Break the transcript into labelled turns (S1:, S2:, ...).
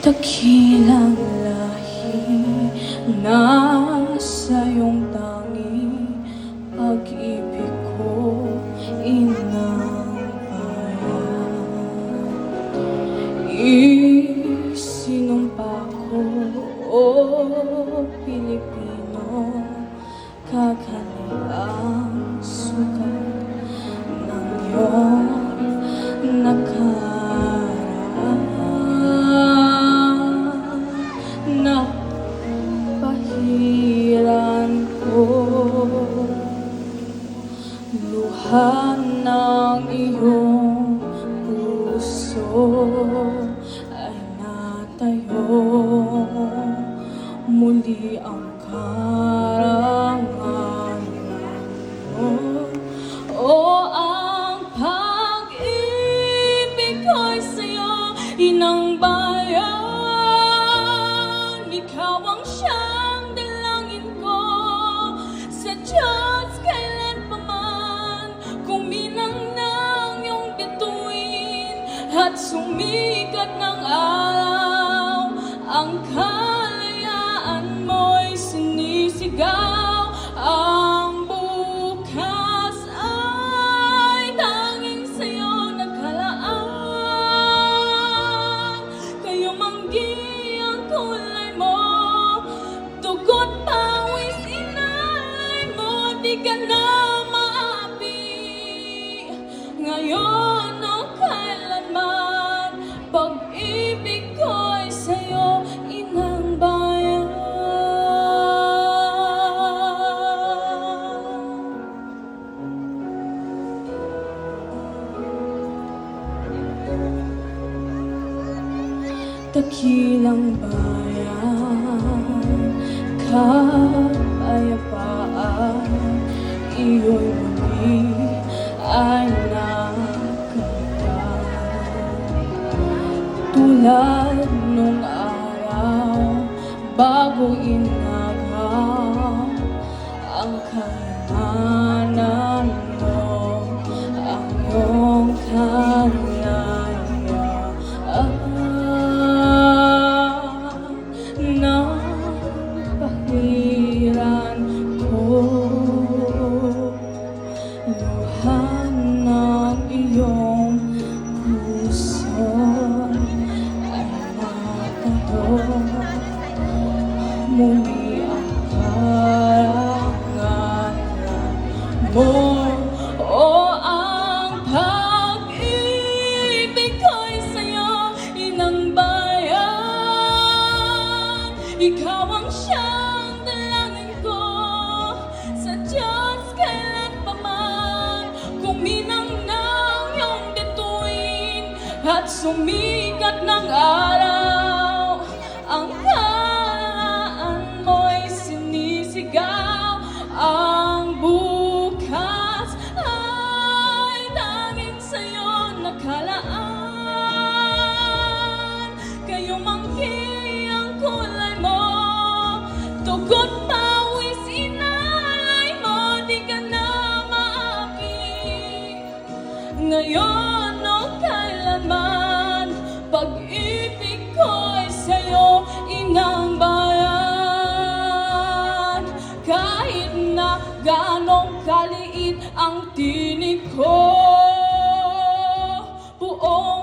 S1: Dakilang lahi na sa iyong tanging pag-ibig ko, inang bayan. Isinumpa ko, o Pilipino, kagaliang sukat ng iyong napahiran ko. Luha ng iyong puso ay natayo, muli ang karangalan mo. O ang pag-ibig ko'y sa'yo, inang bayan. Ikaw ang siyang dalangin ko sa Diyos kailan pa man. Kuminang ng iyong bituin at sumikat ng araw, ang kalayaan mo'y sinisigaw. Ang bukas ay tanging sa'yo nagkalaan. Kayo manggi ang kulay mo, dugo't pawis inalay mo, di ka na maapi. Ngayon o kailanman, pag-ibig ko'y sa'yo, inang bayan. Dakilang bayan, kapayapaan, iyo'y muli ay nakita. Tulad nung araw bago inagaw ang kayamanan mo, ang iyong napahiran ko. Luha ng iyong puso ay natayo, muli ang karangalan mo. O ang pag-ibig ko'y sa'yo, inang bayan. Ikaw ang siyang dalangin ko sa Diyos kailan pa man. Kuminang ng iyong bituin at sumikat ng araw, ang kalayaan mo'y sinisigaw. Ang bukas ay tanging sa'yo nakalaan. Kayo manggi ang kulay mo, dugo't pawis inalay mo, di ka na maapi. Ngayon o kailanman, pag-ibig ko'y sa'yo, inang bayan. Kahit na ganong kaliit ang tinig ko, buong